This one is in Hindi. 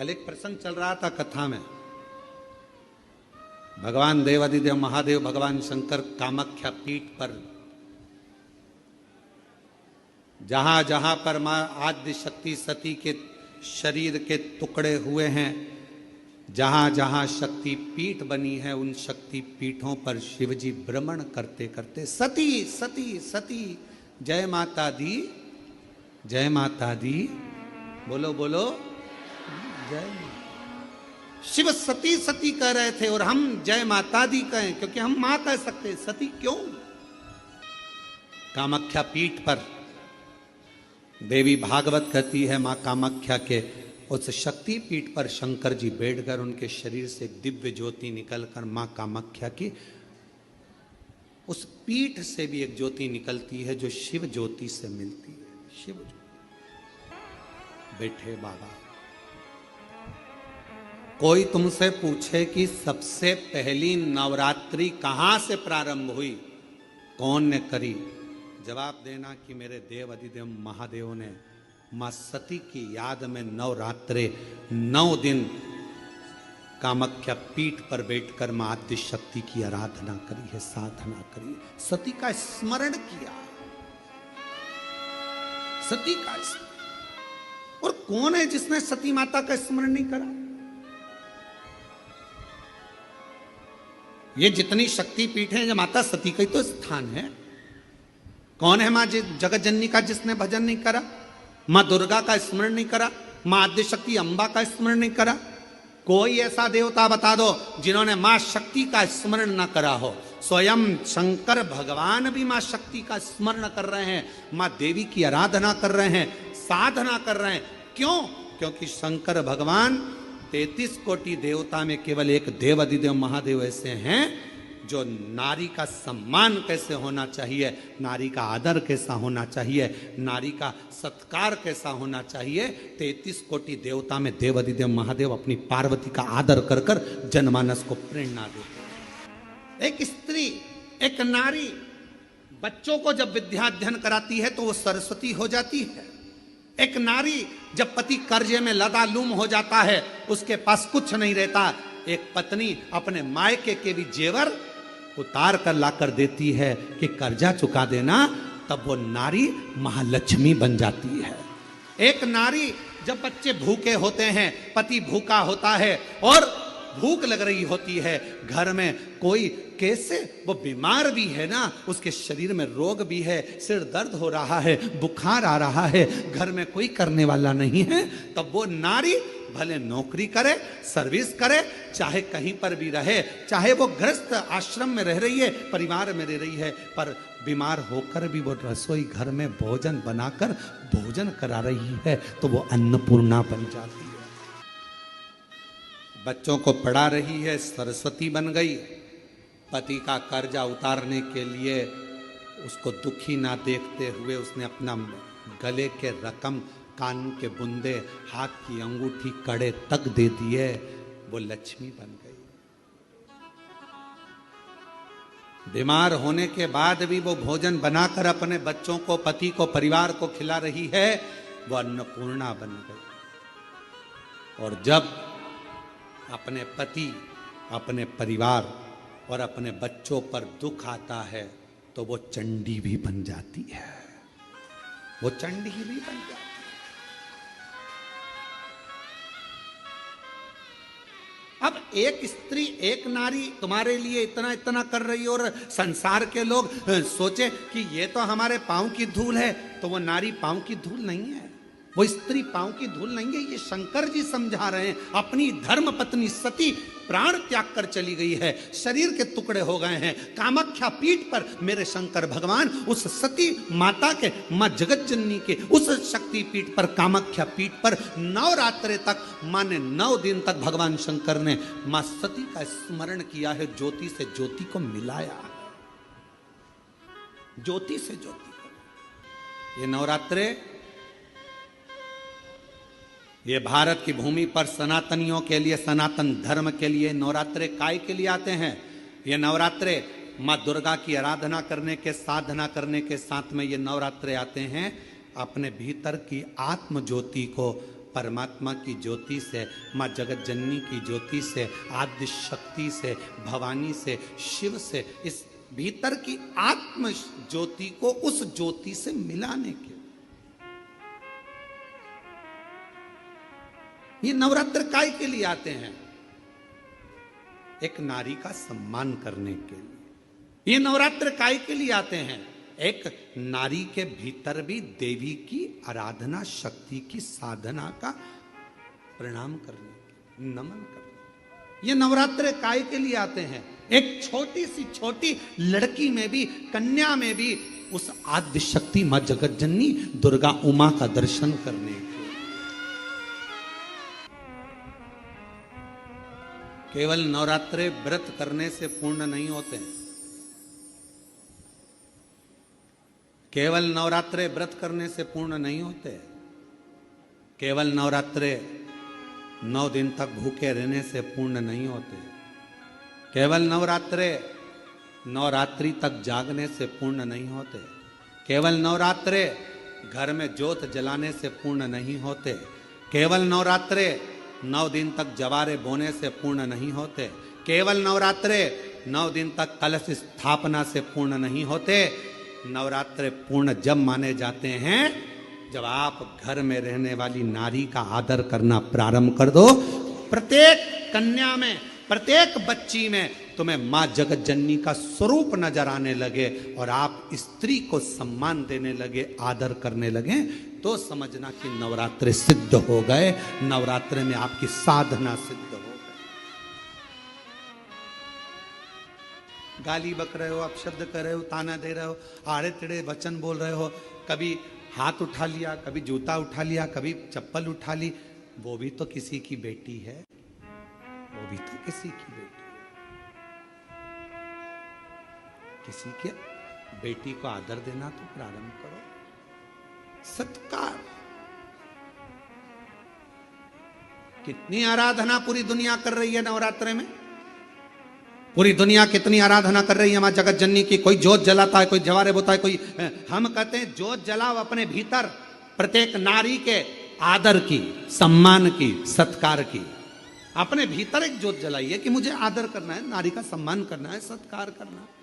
कल एक प्रसंग चल रहा था कथा में, भगवान देवादिदेव महादेव भगवान शंकर कामाख्या पीठ पर जहां जहां पर मां आद्य शक्ति सती के शरीर के टुकड़े हुए हैं, जहां जहां शक्ति पीठ बनी है, उन शक्ति पीठों पर शिवजी भ्रमण करते करते सती सती सती जय माता दी, जय माता दी, बोलो बोलो जय। शिव सती सती कह रहे थे और हम जय माता दी कहें, क्योंकि हम मां कह सकते, सती क्यों? कामाख्या पीठ पर देवी भागवत कहती है, मां कामाख्या के उस शक्ति पीठ पर शंकर जी बैठकर उनके शरीर से दिव्य ज्योति निकलकर मां कामाख्या की उस पीठ से भी एक ज्योति निकलती है जो शिव ज्योति से मिलती है। शिव ज्योति। बैठे बाबा, कोई तुमसे पूछे कि सबसे पहली नवरात्रि कहां से प्रारंभ हुई, कौन ने करी, जवाब देना कि मेरे देव अधिदेव महादेव ने मां सती की याद में नवरात्रे 9 दिन कामाख्या पीठ पर बैठकर मां आद्य शक्ति की आराधना करी है, साधना करी, सती का स्मरण किया, सती का स्मरण। और कौन है जिसने सती माता का स्मरण नहीं करा? ये जितनी शक्ति पीठ है, माता सती का ही तो स्थान है। कौन है मां जगत जननी का जिसने भजन नहीं करा, मां दुर्गा का स्मरण नहीं करा, मां आद्य शक्ति अंबा का स्मरण नहीं करा? कोई ऐसा देवता बता दो जिन्होंने मां शक्ति का स्मरण न करा हो। स्वयं शंकर भगवान भी मां शक्ति का स्मरण कर रहे हैं, मां देवी की आराधना कर रहे हैं, साधना कर रहे हैं। क्यों? क्योंकि शंकर भगवान 33 कोटि देवता में केवल एक देव अधिदेव महादेव ऐसे हैं जो नारी का सम्मान कैसे होना चाहिए, नारी का आदर कैसा होना चाहिए, नारी का सत्कार कैसा होना चाहिए, 33 कोटि देवता में देव अधिदेव महादेव अपनी पार्वती का आदर कर कर जनमानस को प्रेरणा देते। एक स्त्री, एक नारी बच्चों को जब विद्याध्ययन कराती है तो वो सरस्वती हो जाती है। एक नारी जब पति कर्जे में लदालूम हो जाता है, उसके पास कुछ नहीं रहता, एक पत्नी अपने मायके के भी जेवर उतार कर लाकर देती है कि कर्जा चुका देना, तब वो नारी महालक्ष्मी बन जाती है। एक नारी जब बच्चे भूखे होते हैं, पति भूखा होता है और भूख लग रही होती है, घर में कोई कैसे, वो बीमार भी है ना, उसके शरीर में रोग भी है, सिर दर्द हो रहा है, बुखार आ रहा है, घर में कोई करने वाला नहीं है, तब वो नारी भले नौकरी करे, सर्विस करे, चाहे कहीं पर भी रहे, चाहे वो गृहस्थ आश्रम में रह रही है, परिवार में रह रही है, पर बीमार होकर भी वो रसोई घर में भोजन बनाकर भोजन करा रही है, तो वो अन्नपूर्णा बन जाती है। बच्चों को पढ़ा रही है, सरस्वती बन गई। पति का कर्जा उतारने के लिए उसको दुखी ना देखते हुए उसने अपना गले के रकम, कान के बुंदे, हाथ की अंगूठी, कड़े तक दे दिए, वो लक्ष्मी बन गई। बीमार होने के बाद भी वो भोजन बनाकर अपने बच्चों को, पति को, परिवार को खिला रही है, वो अन्नपूर्णा बन गई। और जब अपने पति, अपने परिवार और अपने बच्चों पर दुख आता है तो वो चंडी भी बन जाती है, वो चंडी भी बन जाती है। अब एक स्त्री, एक नारी तुम्हारे लिए इतना इतना कर रही है और संसार के लोग सोचे कि ये तो हमारे पांव की धूल है, तो वो नारी पांव की धूल नहीं है, वो स्त्री पांव की धूल नहीं है। ये शंकर जी समझा रहे हैं। अपनी धर्म पत्नी सती प्राण त्याग कर चली गई है, शरीर के टुकड़े हो गए हैं। कामाख्या पीठ पर मेरे शंकर भगवान उस सती माता के, मां जगत जननी के उस शक्ति पीठ पर, कामाख्या पीठ पर नवरात्रे तक, मां ने 9 दिन तक भगवान शंकर ने मां सती का स्मरण किया है, ज्योति से ज्योति को मिलाया, ज्योति से ज्योति को। ये नवरात्रे, ये भारत की भूमि पर सनातनियों के लिए, सनातन धर्म के लिए नवरात्रे काय के लिए आते हैं? ये नवरात्रे माँ दुर्गा की आराधना करने के, साधना करने के साथ में ये नवरात्रे आते हैं अपने भीतर की आत्म ज्योति को परमात्मा की ज्योति से, माँ जगत जननी की ज्योति से, आद्य शक्ति से, भवानी से, शिव से, इस भीतर की आत्म ज्योति को उस ज्योति से मिलाने के। ये नवरात्र काय के लिए आते हैं? एक नारी का सम्मान करने के लिए। ये नवरात्र काय के लिए आते हैं? एक नारी के भीतर भी देवी की आराधना, शक्ति की साधना का प्रणाम करने, नमन करने। ये नवरात्र काय के लिए आते हैं? एक छोटी सी छोटी लड़की में भी, कन्या में भी उस आद्य शक्ति मां जगत जननी दुर्गा उमा का दर्शन करने के। केवल नवरात्रे व्रत करने से पूर्ण नहीं होते हैं। केवल नवरात्रे व्रत करने से पूर्ण नहीं होते। केवल नवरात्रे 9 दिन तक भूखे रहने से पूर्ण नहीं होते। केवल नवरात्रे नवरात्रि तक जागने से पूर्ण नहीं होते। केवल नवरात्रे घर में ज्योत जलाने से पूर्ण नहीं होते। केवल नवरात्रे 9 दिन तक जवारे बोने से पूर्ण नहीं होते। केवल नवरात्रे 9 दिन तक कलश स्थापना से पूर्ण नहीं होते। नवरात्रे पूर्ण जब माने जाते हैं जब आप घर में रहने वाली नारी का आदर करना प्रारंभ कर दो। प्रत्येक कन्या में, प्रत्येक बच्ची में तुम्हें मां जगत जननी का स्वरूप नजर आने लगे और आप स्त्री को सम्मान देने लगे, आदर करने लगे, तो समझना कि नवरात्रे सिद्ध हो गए। नवरात्रे में आपकी साधना सिद्ध हो गई। गाली बक रहे हो, अपशब्द कर रहे हो, ताना दे रहे हो, आड़े टेढ़े वचन बोल रहे हो, कभी हाथ उठा लिया, कभी जूता उठा लिया, कभी चप्पल उठा ली, वो भी तो किसी की बेटी है। वो भी तो किसी की बेटी है। किसी के बेटी को आदर देना तो प्रारंभ करो। सत्कार। कितनी आराधना पूरी दुनिया कर रही है नवरात्रे में। पूरी दुनिया कितनी आराधना कर रही है मां जगत जननी की। कोई जोत जलाता है, कोई जवारे बोता है, कोई, हम कहते हैं जोत जलाओ अपने भीतर, प्रत्येक नारी के आदर की, सम्मान की, सत्कार की। अपने भीतर एक जोत जलाइए कि मुझे आदर करना है, नारी का सम्मान करना है, सत्कार करना है।